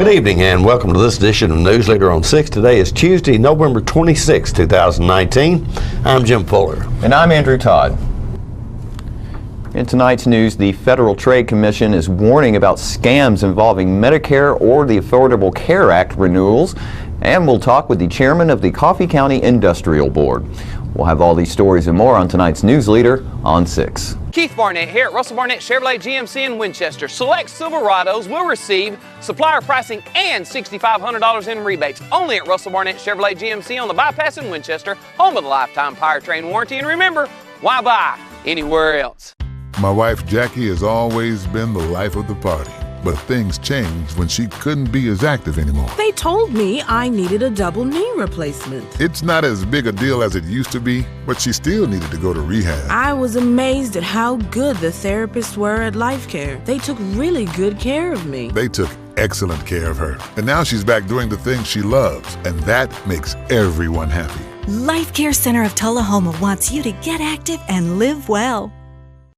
Good evening and welcome to this edition of News Leader on 6. Today is Tuesday, November 26, 2019. I'm Jim Fuller. And I'm Andrew Todd. In tonight's news, the Federal Trade Commission is warning about scams involving Medicare or the Affordable Care Act renewals. And we'll talk with the chairman of the Coffee County Industrial Board. We'll have all these stories and more on tonight's News Leader on 6. Keith Barnett here at Russell Barnett Chevrolet GMC in Winchester. Select Silverados will receive supplier pricing and $6,500 in rebates only at Russell Barnett Chevrolet GMC on the bypass in Winchester, home of the lifetime powertrain warranty. And remember, why buy anywhere else? My wife Jackie has always been the life of the party, but things changed when she couldn't be as active anymore. They told me I needed a double knee replacement. It's not as big a deal as it used to be, but she still needed to go to rehab. I was amazed at how good the therapists were at Life Care. They took really good care of me. They took excellent care of her. And now she's back doing the things she loves, and that makes everyone happy. Life Care Center of Tullahoma wants you to get active and live well.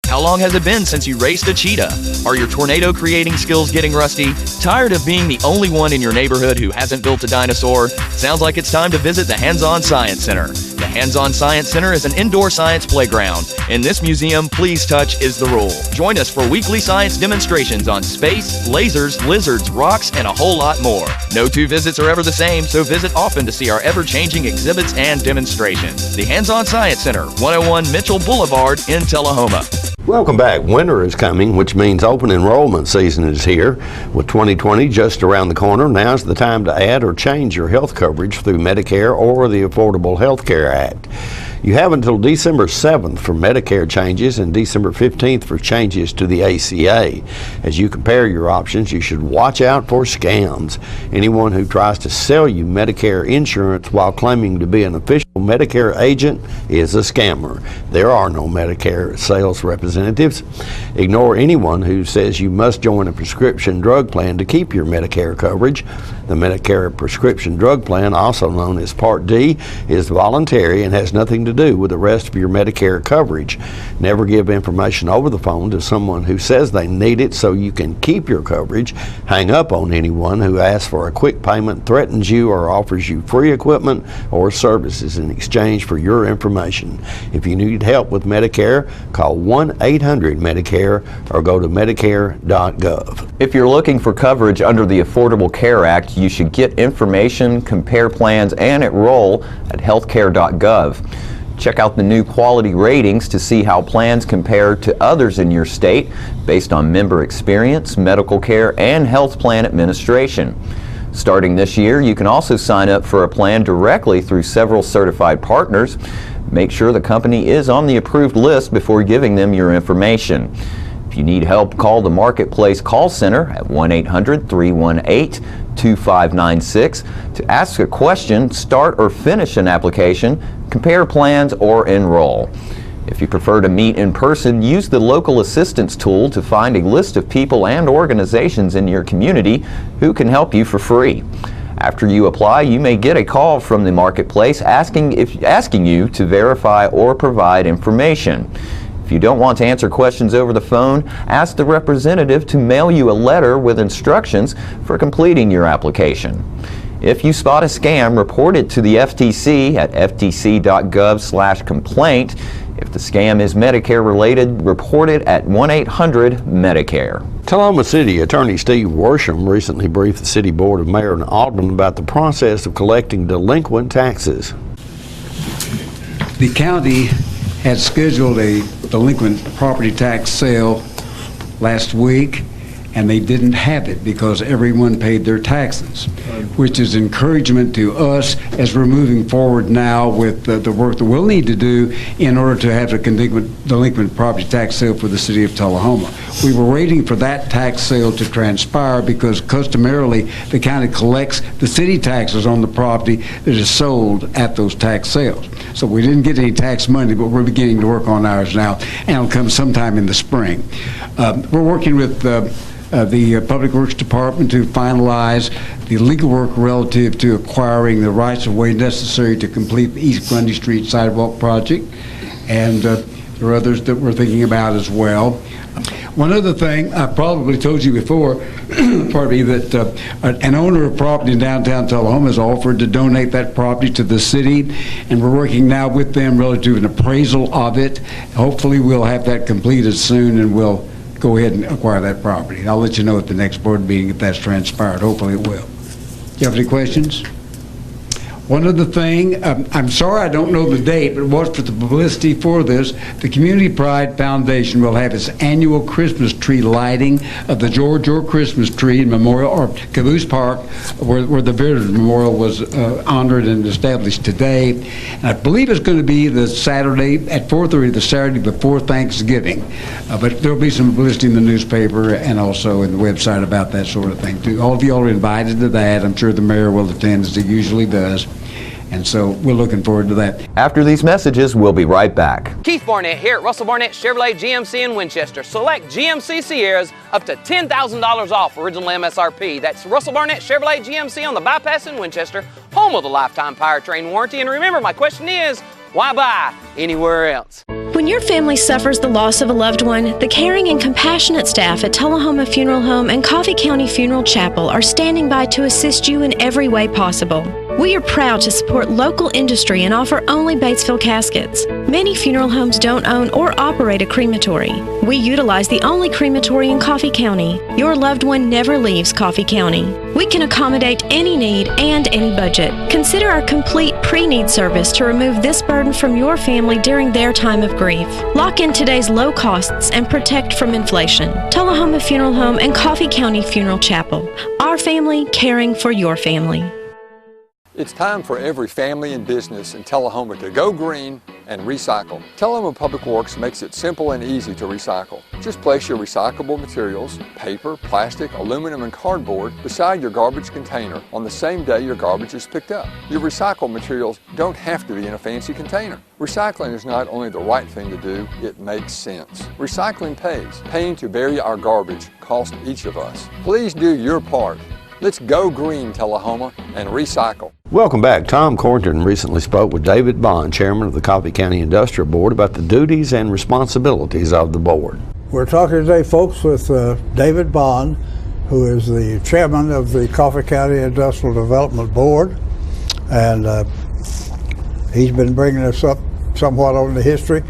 How long has it been since you raced a cheetah? Are your tornado creating skills getting rusty? Tired of being the only one in your neighborhood who hasn't built a dinosaur? Sounds like it's time to visit the Hands-On Science Center. The Hands-On Science Center is an indoor science playground. In this museum, please touch is the rule. Join us for weekly science demonstrations on space, lasers, lizards, rocks, and a whole lot more. No two visits are ever the same, so visit often to see our ever-changing exhibits and demonstrations. The Hands-On Science Center, 101 Mitchell Boulevard in Tullahoma. Welcome back. Winter is coming, which means open enrollment season is here. With 2020 just around the corner, now's the time to add or change your health coverage through Medicare or the Affordable Health Care Act. You have until December 7th for Medicare changes and December 15th for changes to the ACA. As you compare your options, you should watch out for scams. Anyone who tries to sell you Medicare insurance while claiming to be an official Medicare agent is a scammer. There are no Medicare sales representatives. Ignore anyone who says you must join a prescription drug plan to keep your Medicare coverage. The Medicare prescription drug plan, also known as Part D, is voluntary and has nothing to do with the rest of your Medicare coverage. Never give information over the phone to someone who says they need it so you can keep your coverage. Hang up on anyone who asks for a quick payment, threatens you, or offers you free equipment or services in exchange for your information. If you need help with Medicare, call 1-800-MEDICARE or go to medicare.gov. If you're looking for coverage under the Affordable Care Act, you should get information, compare plans, and enroll at healthcare.gov. Check out the new quality ratings to see how plans compare to others in your state based on member experience, medical care, and health plan administration. Starting this year, you can also sign up for a plan directly through several certified partners. Make sure the company is on the approved list before giving them your information. If you need help, call the Marketplace call center at 1-800-318-2596 to ask a question, start or finish an application, compare plans, or enroll. If you prefer to meet in person, use the local assistance tool to find a list of people and organizations in your community who can help you for free. After you apply, you may get a call from the Marketplace asking you to verify or provide information. If you don't want to answer questions over the phone, ask the representative to mail you a letter with instructions for completing your application. If you spot a scam, report it to the FTC at ftc.gov/complaint. If the scam is Medicare related, report it at 1-800-MEDICARE. Tullahoma City Attorney Steve Worsham recently briefed the City Board of Mayor and Aldermen about the process of collecting delinquent taxes. The county had scheduled a delinquent property tax sale last week, and they didn't have it because everyone paid their taxes, which is encouragement to us as we're moving forward now with the work that we'll need to do in order to have a delinquent property tax sale for the city of Tullahoma. We were waiting for that tax sale to transpire because customarily the county collects the city taxes on the property that is sold at those tax sales. So we didn't get any tax money, but we're beginning to work on ours now, and it'll come sometime in the spring. We're working with the Public Works Department to finalize the legal work relative to acquiring the rights-of-way necessary to complete the East Grundy Street sidewalk project, and there are others that we're thinking about as well. One other thing, I probably told you before, pardon me, that an owner of property in downtown Tullahoma has offered to donate that property to the city, and we're working now with them relative to an appraisal of it. Hopefully we'll have that completed soon, and we'll go ahead and acquire that property. I'll let you know at the next board meeting if that's transpired. Hopefully it will. Do you have any questions? One other thing, I'm sorry I don't know the date, but what's for the publicity for this, the Community Pride Foundation will have its annual Christmas tree lighting of the George Orr Christmas tree in Memorial, or Caboose Park, where the Veterans Memorial was honored and established today. And I believe it's going to be the Saturday at 4:30, the Saturday before Thanksgiving. But there'll be some publicity in the newspaper and also in the website about that sort of thing too. All of you are invited to that. I'm sure the mayor will attend, as he usually does. And so we're looking forward to that. After these messages, we'll be right back. Keith Barnett here at Russell Barnett Chevrolet GMC in Winchester. Select GMC Sierras up to $10,000 off original MSRP. That's Russell Barnett Chevrolet GMC on the bypass in Winchester, home of the lifetime powertrain warranty. And remember, my question is, why buy anywhere else? When your family suffers the loss of a loved one, the caring and compassionate staff at Tullahoma Funeral Home and Coffee County Funeral Chapel are standing by to assist you in every way possible. We are proud to support local industry and offer only Batesville caskets. Many funeral homes don't own or operate a crematory. We utilize the only crematory in Coffee County. Your loved one never leaves Coffee County. We can accommodate any need and any budget. Consider our complete pre-need service to remove this burden from your family during their time of grief. Lock in today's low costs and protect from inflation. Tullahoma Funeral Home and Coffee County Funeral Chapel. Our family caring for your family. It's time for every family and business in Tullahoma to go green and recycle. Tullahoma Public Works makes it simple and easy to recycle. Just place your recyclable materials, paper, plastic, aluminum, and cardboard beside your garbage container on the same day your garbage is picked up. Your recycled materials don't have to be in a fancy container. Recycling is not only the right thing to do, it makes sense. Recycling pays. Paying to bury our garbage costs each of us. Please do your part. Let's go green, Tullahoma, and recycle. Welcome back. Tom Corrington recently spoke with David Bond, chairman of the Coffee County Industrial Board, about the duties and responsibilities of the board. We're talking today, folks, with David Bond, who is the chairman of the Coffee County Industrial Development Board, and he's been bringing us up somewhat on the history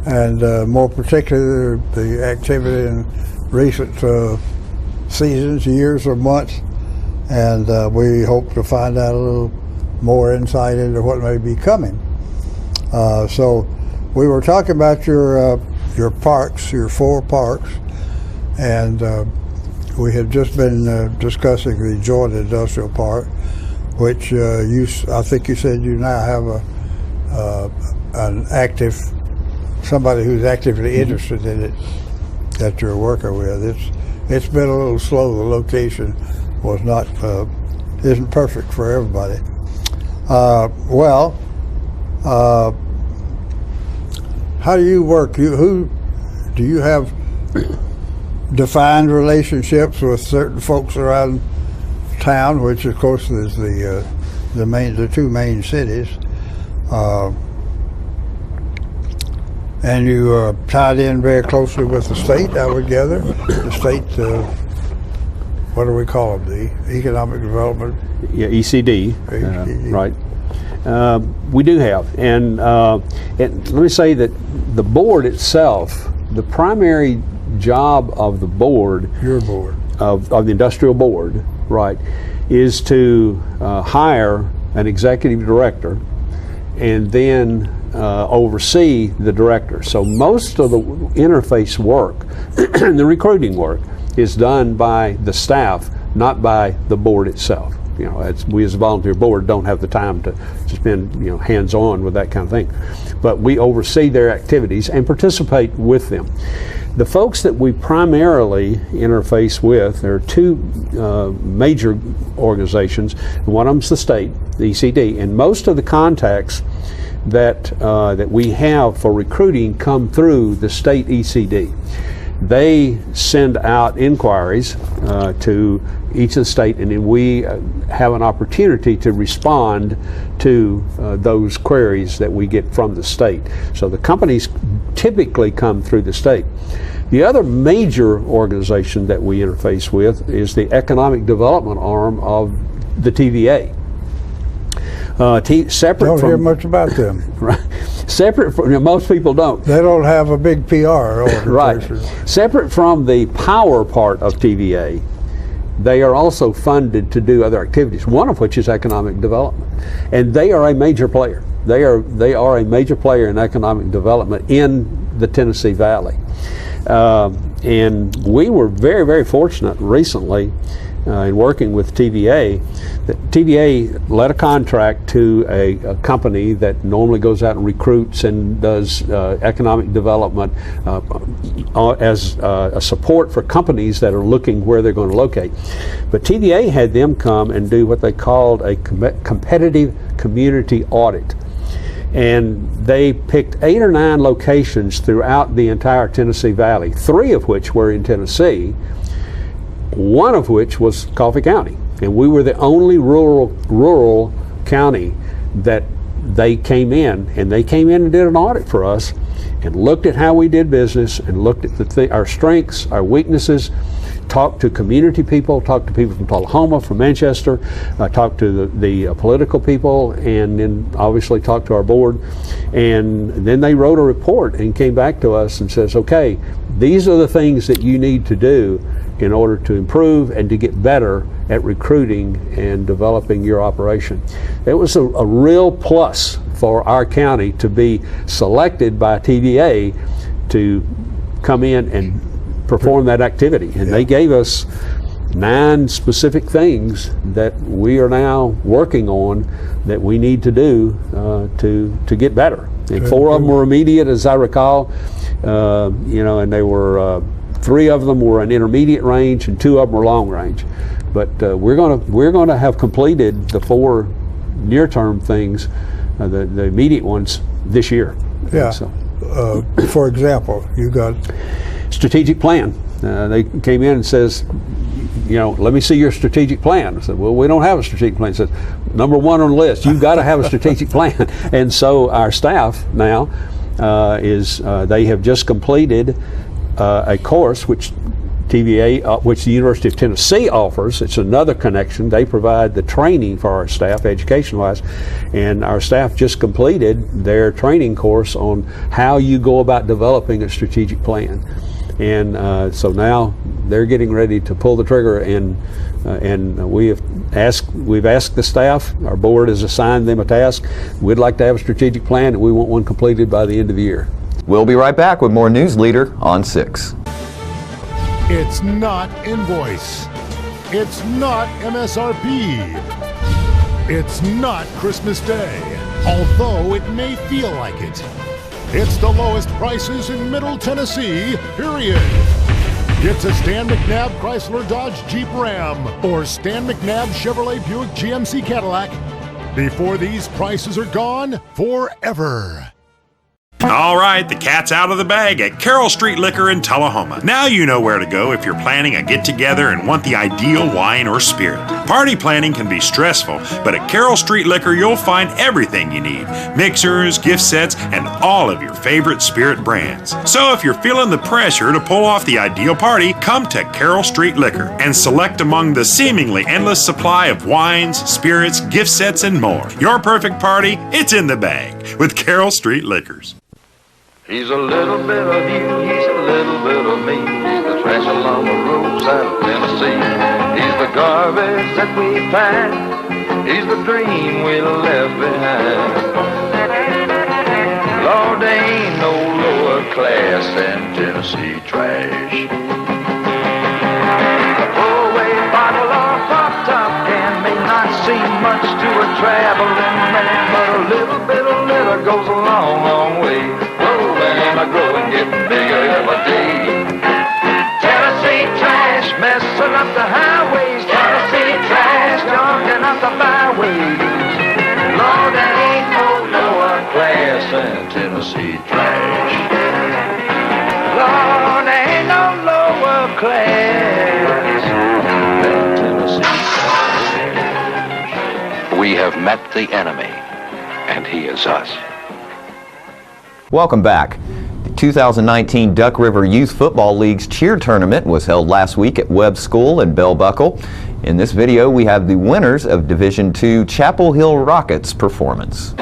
and more particularly the activity in recent seasons, years, or months. And we hope to find out a little more insight into what may be coming. So we were talking about your parks, your 4 parks, and we had just been discussing the Jordan Industrial Park, which I think you said you now have an active, somebody who's actively interested in it that you're working with. It's been a little slow. The location was not isn't perfect for everybody. How do you work? Do you have defined relationships with certain folks around town, which of course is the 2 main cities, and you are tied in very closely with the state, I would gather. The state, what do we call it? The Economic Development? Yeah, ECD, right. We do have, and let me say that the board itself, the primary job of the board, your board, of the industrial board, right, is to hire an executive director and then oversee the director. So most of the interface work, the recruiting work, is done by the staff, not by the board itself. You know, we as a volunteer board don't have the time to spend, hands-on with that kind of thing. But we oversee their activities and participate with them. The folks that we primarily interface with, there are 2 major organizations. One of them is the state, the ECD, and most of the contacts that we have for recruiting come through the state ECD. They send out inquiries to each of the state, and then we have an opportunity to respond to those queries that we get from the state. So the companies typically come through the state. The other major organization that we interface with is the economic development arm of the TVA. Separate Don't from, hear much about them. Right. Separate from, most people don't. They don't have a big PR organization. Right. Separate from the power part of TVA, they are also funded to do other activities, one of which is economic development. And they are a major player. They are a major player in economic development in the Tennessee Valley. And we were very, very fortunate recently in working with TVA. That TVA let a contract to a company that normally goes out and recruits and does economic development as a support for companies that are looking where they're going to locate. But TVA had them come and do what they called a competitive community audit. And they picked 8 or 9 locations throughout the entire Tennessee Valley, 3 of which were in Tennessee, one of which was Coffee County. And we were the only rural county that they came in, and they came in and did an audit for us and looked at how we did business and looked at our strengths, our weaknesses, talked to community people, talked to people from Tullahoma, from Manchester, talked to the political people, and then obviously talked to our board. And then they wrote a report and came back to us and says, okay, these are the things that you need to do in order to improve and to get better at recruiting and developing your operation. It was a real plus for our county to be selected by TVA to come in and perform that activity. And they gave us 9 specific things that we are now working on that we need to do to get better. And 4 of them were immediate, as I recall, and they were 3 of them were an intermediate range and 2 of them were long range. But we're going to have completed the 4 near-term things, the immediate ones, this year. Yeah. So, for example, you got strategic plan. They came in and says, let me see your strategic plan. I said, well, we don't have a strategic plan. He said, number 1 on the list, you've got to have a strategic plan. And so our staff now they have just completed a course which TVA, which the University of Tennessee offers. It's another connection. They provide the training for our staff, education-wise, and our staff just completed their training course on how you go about developing a strategic plan. And so now they're getting ready to pull the trigger, and we've asked the staff. Our board has assigned them a task. We'd like to have a strategic plan, and we want one completed by the end of the year. We'll be right back with more News Leader on 6. It's not invoice. It's not MSRP. It's not Christmas Day, although it may feel like it. It's the lowest prices in Middle Tennessee, period. Get to Stan McNabb Chrysler Dodge Jeep Ram or Stan McNabb Chevrolet Buick GMC Cadillac before these prices are gone forever. All right, the cat's out of the bag at Carroll Street Liquor in Tullahoma. Now you know where to go if you're planning a get-together and want the ideal wine or spirit. Party planning can be stressful, but at Carroll Street Liquor you'll find everything you need. Mixers, gift sets, and all of your favorite spirit brands. So if you're feeling the pressure to pull off the ideal party, come to Carroll Street Liquor and select among the seemingly endless supply of wines, spirits, gift sets, and more. Your perfect party, it's in the bag with Carroll Street Liquors. He's a little bit of you, he's a little bit of me. He's the trash along the roadside of Tennessee. He's the garbage that we find. He's the dream we left behind. Lord, there ain't no lower class than Tennessee trash. A throwaway bottle or pop-top can may not seem much to a traveling man, but a little bit of litter goes a long, long way. Rolling, growing, getting bigger every day. Tennessee trash messing up the highways. Tennessee trash junking up the byways. Lord, there ain't no lower class than Tennessee trash. Lord, there ain't no lower class than Tennessee trash. We have met the enemy, and he is us. Welcome back. The 2019 Duck River Youth Football League's cheer tournament was held last week at Webb School in Bell Buckle. In this video, we have the winners of Division II Chapel Hill Rockets performance.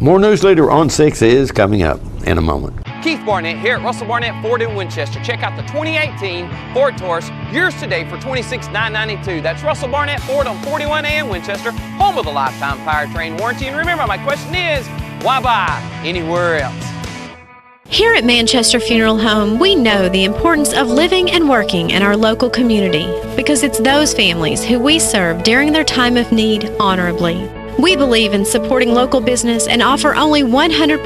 More news later on 6 is coming up in a moment. Keith Barnett here at Russell Barnett Ford in Winchester. Check out the 2018 Ford Taurus, yours today for $26,992. That's Russell Barnett Ford on 41A in Winchester, home of the lifetime powertrain warranty. And remember, my question is, why buy anywhere else? Here at Manchester Funeral Home, we know the importance of living and working in our local community because it's those families who we serve during their time of need honorably. We believe in supporting local business and offer only 100%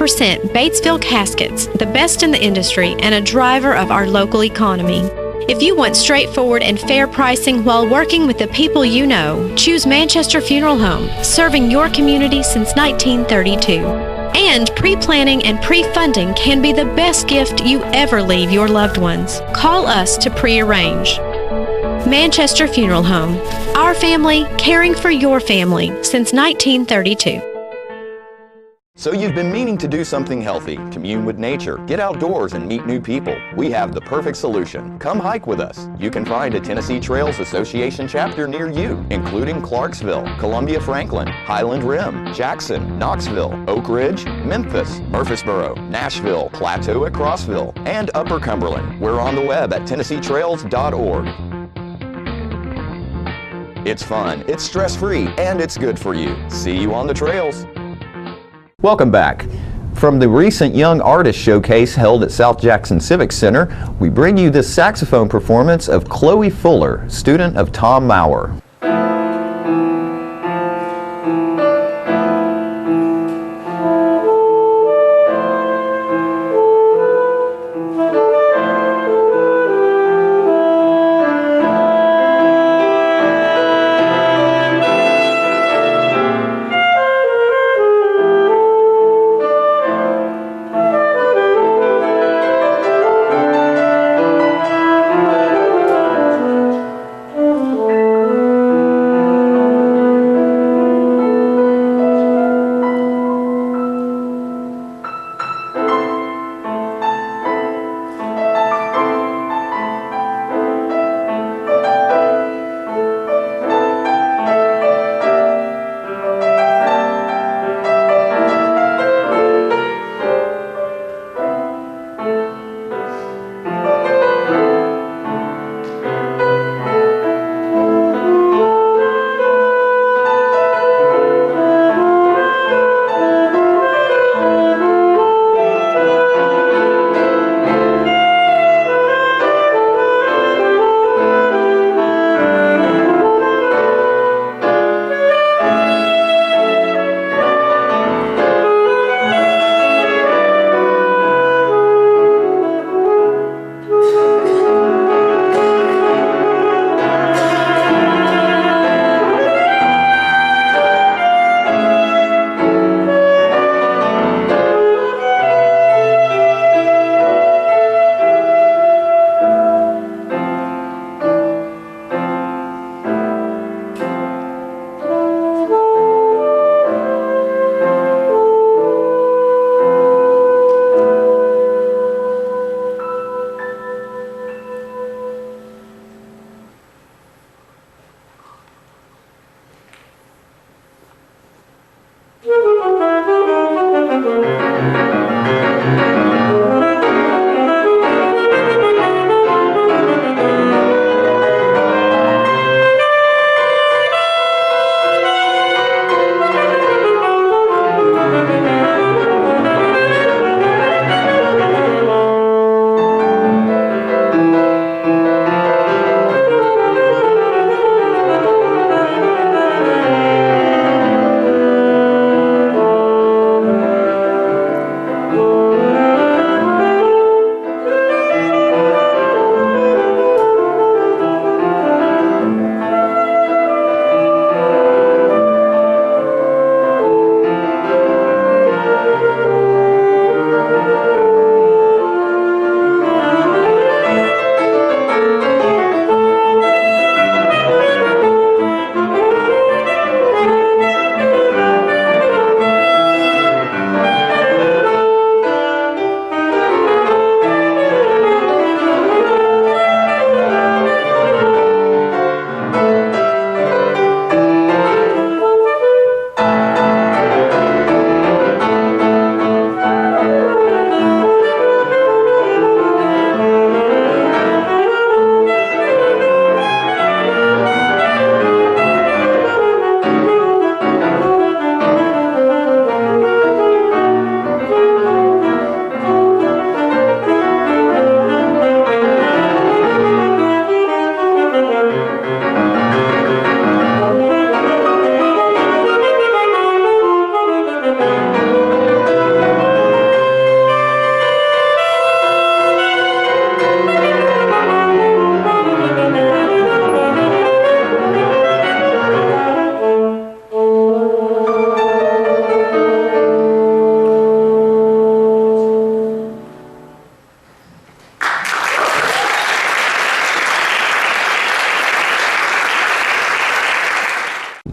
Batesville caskets, the best in the industry and a driver of our local economy. If you want straightforward and fair pricing while working with the people you know, choose Manchester Funeral Home, serving your community since 1932. And pre-planning and pre-funding can be the best gift you ever leave your loved ones. Call us to pre-arrange. Manchester Funeral Home. Our family, caring for your family since 1932. So you've been meaning to do something healthy, commune with nature, get outdoors and meet new people. We have the perfect solution. Come hike with us. You can find a Tennessee Trails Association chapter near you, including Clarksville, Columbia Franklin, Highland Rim, Jackson, Knoxville, Oak Ridge, Memphis, Murfreesboro, Nashville, Plateau at Crossville, and Upper Cumberland. We're on the web at TennesseeTrails.org. It's fun, it's stress-free, and it's good for you. See you on the trails. Welcome back. From the recent Young Artist Showcase held at South Jackson Civic Center, we bring you this saxophone performance of Chloe Fuller, student of Tom Maurer.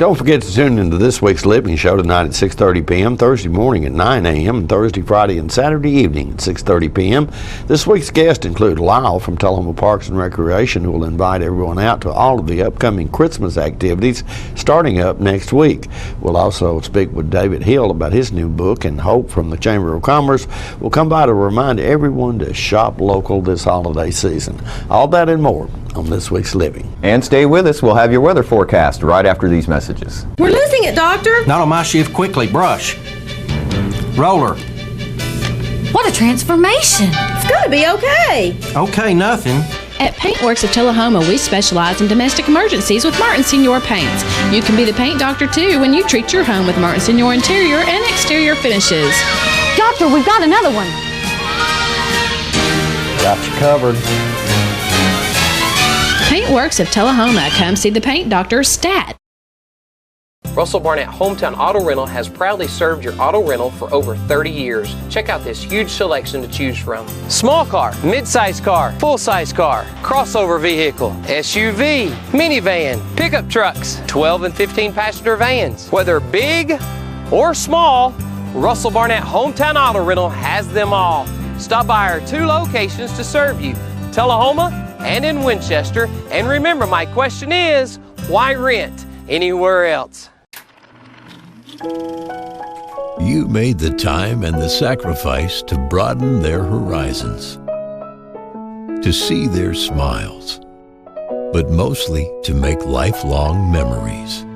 Don't forget to tune into this week's Living Show tonight at 6:30 p.m., Thursday morning at 9 a.m., and Thursday, Friday, and Saturday evening at 6:30 p.m. This week's guests include Lyle from Tullahoma Parks and Recreation, who will invite everyone out to all of the upcoming Christmas activities starting up next week. We'll also speak with David Hill about his new book, and Hope from the Chamber of Commerce will come by to remind everyone to shop local this holiday season. All that and more on this week's Living. And stay with us. We'll have your weather forecast right after these messages. We're losing it, Doctor. Not on my shift. Quickly, brush. Roller. What a transformation. It's going to be okay. Okay, nothing. At Paintworks of Tullahoma, we specialize in domestic emergencies with Martin Senior Paints. You can be the paint doctor too when you treat your home with Martin Senior interior and exterior finishes. Doctor, we've got another one. Got you covered. Paintworks of Tullahoma. Come see the paint doctor, Stat. Russell Barnett Hometown Auto Rental has proudly served your auto rental for over 30 years. Check out this huge selection to choose from. Small car, mid-size car, full-size car, crossover vehicle, SUV, minivan, pickup trucks, 12 and 15 passenger vans. Whether big or small, Russell Barnett Hometown Auto Rental has them all. Stop by our 2 locations to serve you, Tullahoma and in Winchester. And remember, my question is, why rent anywhere else? You made the time and the sacrifice to broaden their horizons, to see their smiles, but mostly to make lifelong memories.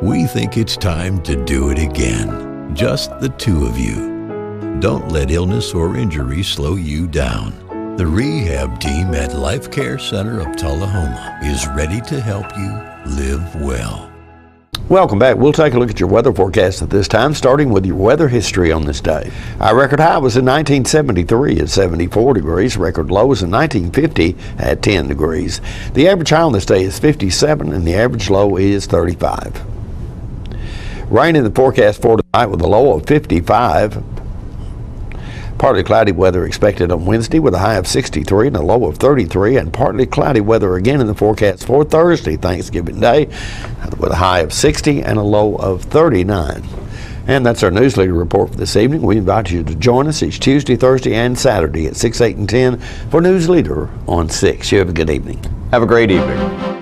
We think it's time to do it again, just the 2 of you. Don't let illness or injury slow you down. The rehab team at Life Care Center of Tullahoma is ready to help you live well. Welcome back. We'll take a look at your weather forecast at this time, starting with your weather history on this day. Our record high was in 1973 at 74 degrees. Record low was in 1950 at 10 degrees. The average high on this day is 57, and the average low is 35. Rain in the forecast for tonight with a low of 55. Partly cloudy weather expected on Wednesday with a high of 63 and a low of 33, and partly cloudy weather again in the forecast for Thursday, Thanksgiving Day, with a high of 60 and a low of 39. And that's our newsletter report for this evening. We invite you to join us each Tuesday, Thursday, and Saturday at 6, 8, and 10 for News Leader on 6. You have a good evening. Have a great evening.